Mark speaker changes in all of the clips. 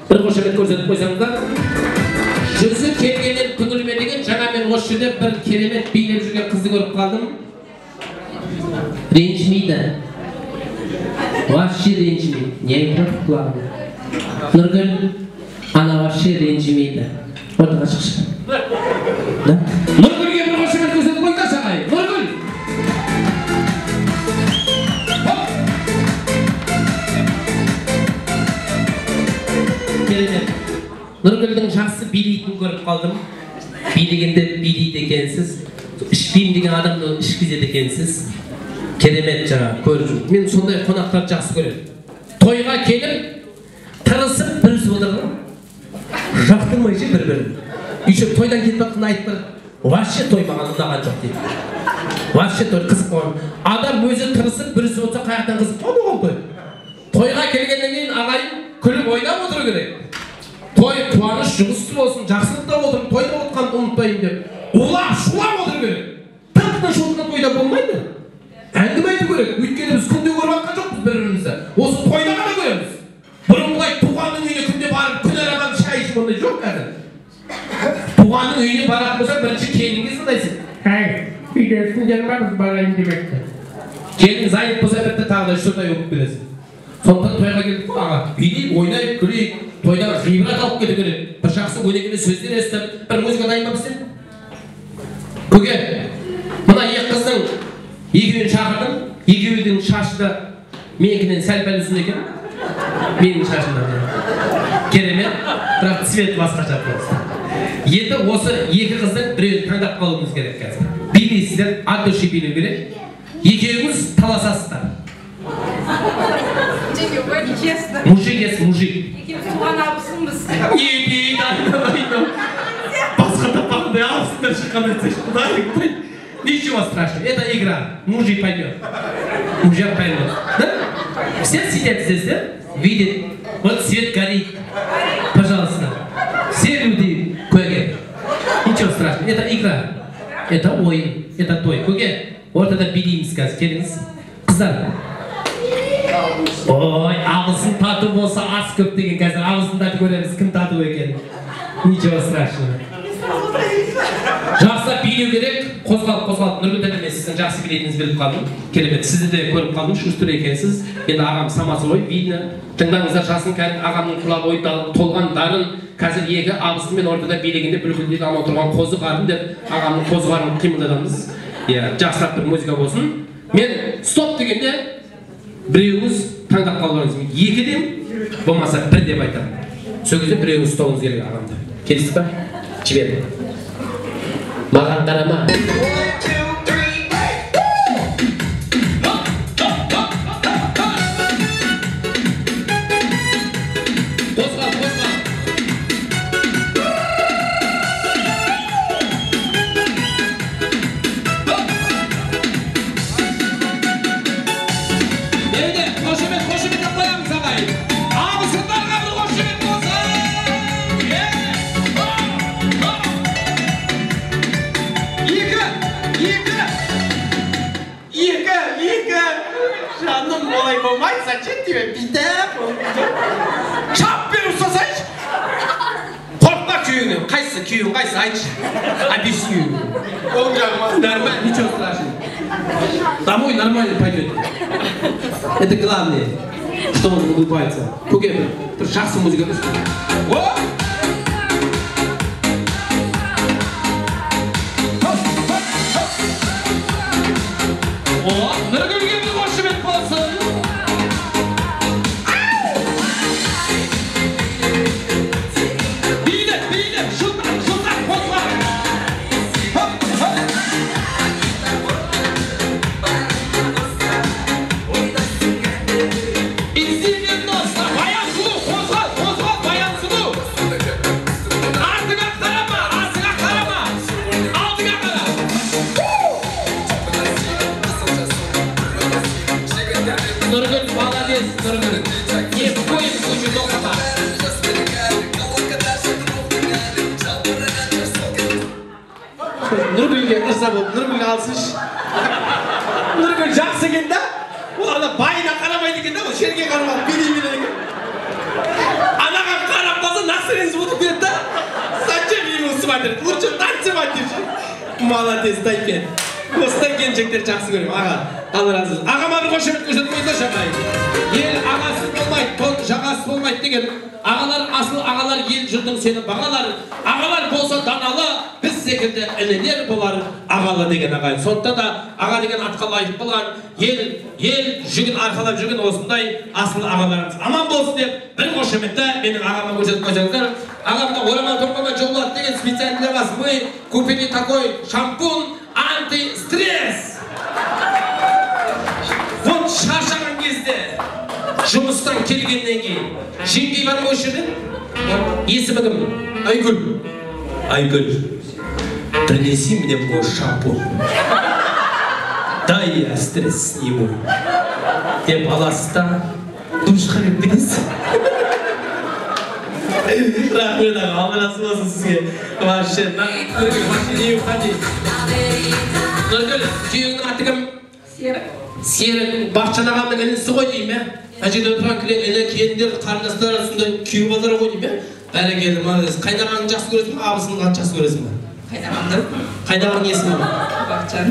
Speaker 1: Bir koşamet ko'rsatib qo'ysangiz. Жүзі келгеннен түңілме деген жаңа мен осы жерде бір керемет билеп жүрген қызды көріп қалдым. Ренжімейді. Вообще ренжімейді. Не айтып құлағына? Нұргүл, ана вообще ренжімейді. Ортаға шықшы. Нұргүлге бір қошемет көрсетіп қойыңдар шағай. Нұргүл! Керемет. Нұргүлдің жақсы билейтін көріп қалдым. Билегенде билейді екенсіз. Ішпеймін деген адамды ішкізеді екенсіз. Керемет жаңа көріп. Мен сондай қонақтарды жақсы көремін. Тойға келіп, тырысып бүрісіп отырған. Жақтырмайшы бір-бірін. Үйше тойдан кетіп жатқан айтып бар. Вообще той маған ұнаған жоқ дейді. Вообще той қызық болған. Адам өзі тырысып бүрісіп отырса қаяқтан қызық болды ғой той. Тойға келгеннен кейін ағайын күліп ойнап отыру керек. Той қуаныш жұмысы болсын, жақсылықта отырып, тойда отқанды ұмытпайын деп. Улап, шулап отыру керек. Тып-тыныш отырған тойда болмайды. Әңгіме айту керек. Өйткені біз күнде көріп жатқан жоқпыз бір-бірімізді. Осы тойда ғана көреміз. Бұрын былай туғанның үйіне күнде барып, күн арадан шай ішіп ондай жоқ қазір. Туғанның үйіне баратын болса, бірінші келінге сындайсың. Әй, үйдесіңдер ма біз барайын демекті. Келін зайып болса, бітті тағы да үш-төрт ай оқып бересің. Сондықтан тойға келдік қой аға. Билейік, ойнайық, күлейік. Тойда ғибрат алып кету керек. Бір жақсы өнегелі сөздер естіп, бір музыка дайын ба бізден? Көке, мына екі қыздың екеуін шақырдым. Екеуінің шашы да менікінен сәл-пәл ұзын екен. Менің шашымдан. Керемет, бірақ цвет басқаша просто. Енді осы екі қыздың біреуін таңдап қалуымыз керек қазір. Билейсіздер, от души билеу керек. Екеуіңіз таласасыздар. Мужик есть мужик. Не дейді, басқа тапқандай алысында шыққандай құдай. Ничего страшного, это игра. Мужик поймет. Мужик поймет. Все сидят здесь, да? Видят. Вот свет горит. Пожалуйста. Все люди көге. Ничего страшного, это игра. Это ойын, это той. Көге, ортада билейміз қазір, келіңіз. Қыздар. Ой, ағылшын тату болса ас көп деген қазір ағылшындарды көреміз, кім тату екен. Ничего страшного. Жақсы билеу керек, қозғалып. Нұргүл мен сіздің жақсы билейтініңізді біліп қалдым. Керемет, сізді де көріп қалдым, шүстір екенсіз. Енді ағам самасы ғой, видно. Тыңдаңыздар, жасын кәдімгі ағамның құла бойы толған дарын. Қазір екі абысын мен ортада билегенде бүлкілдегі ама отырған қозы қарын деп ағамның қозы қарын қимылдадыңыз. Жақсылап бір музыка болсын. Мен стоп дегенде біреуіңіз таңдап қалуыңыз. Екі дем, болмаса бір деп айтамын. Сол кезде біреуіңіз ұстауыңыз керек ағамды. Келістік па? Жіберді. Маған қарама.
Speaker 2: Зачем тебе битеп? Шап беріп ұстасайшы. Қорқпа күйеуіңнен. Қайсы күйеуің, қайсы айтшы. Объясню. Нормально, ничего страшного. Домой нормально пойдет. Это главное, что он улыбается. Көке, бір жақсы музыка қойшы. Нұргүлге бір қошемет болсын. Nurgül'ge ırza болып, Nurgül alsış. Nurgül жақсы екен да? Ол ана байына қарамайды екен да, ол жерге қарамайды, билей екен. Анаға қарап Молодец, Тайкен. Осындай келіншектер жақсы көремін, аға. Allah razı olsun. Ağama bir koşumet gösterip koydu şakayı. El ağası olmaydı, şakası olmaydı деген. Ağalar, asıl ağalar ел жұртың seni бағалар. Ağalar болса даналы, біз секілді інілер болар ağalı деген ағайын. Сондықтан да аға деген атқа лайық болған, ел жүгін арқалап жүрген осындай асыл ағаларымыз аман болсын деп бір қошеметті менің ағама көрсетіп қойсаңыздар. Ағамда орамал тоқпама жолат деген специально для вас. Мы купили такой шампунь анти-стресс. Вот шаршаған кезде жұмыстан келгеннен кейін жеңгей бар ма осы жерде? Есімі кім? Айгүл. Айгүл, принеси мне мой шампунь. Дай я стресс сниму. Деп аласыз да душқа кіріп кетесіз. Рахмет аға, Allah razı olsun sizге. Вообще, не уходи. Нұргүл, күйеуіңнің аты кім? Серік. Серік, Бақытжан ағамның інісі ғой деймін, ана жерде отырған келіндер, қарындастар арасында күйеу базары ғой деймін. Бәрекелді, молодец. Қайнағанды жақсы көресің бе, абысының қатты жақсы көресің бе? Қайнағанды? Қайнағаның есімі ме? Бақытжан.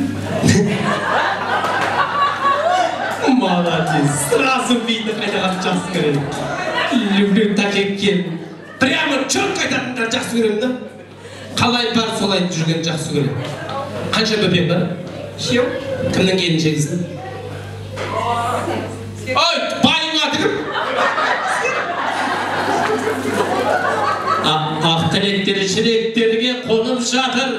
Speaker 2: Молодец. Сразу видно, қайнағанды жақсы көреді. Люблю таких келін. Прямо четко айтатындар жақсы көремін да. Қалай бар солай жүрген жақсы көремін. Қанша бөпең бар? 5. Кімнің келіншегісің? Ой, байың аты кім? Ақ тілектер шіректерге қонып жатыр.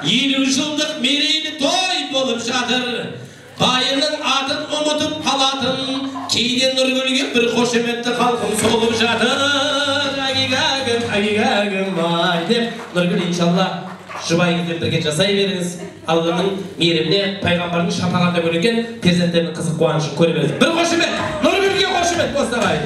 Speaker 2: 50 жылдық мерейлі той болып жатыр. Байының атын ұмытып қалатын, кейден Нұргүлге бір қошеметті халқым соғып жатыр. Агигагым, ай деп, Нұргүл иншалла жұбайыңызбен бірге жасай беріңіз. Алланың мейіріміне, пайғамбардың шапағатына бөлінген перзенттерінің қызық қуанышын көре беріңіз. Бір қошемет, Нұргүлге қошемет, қостағай.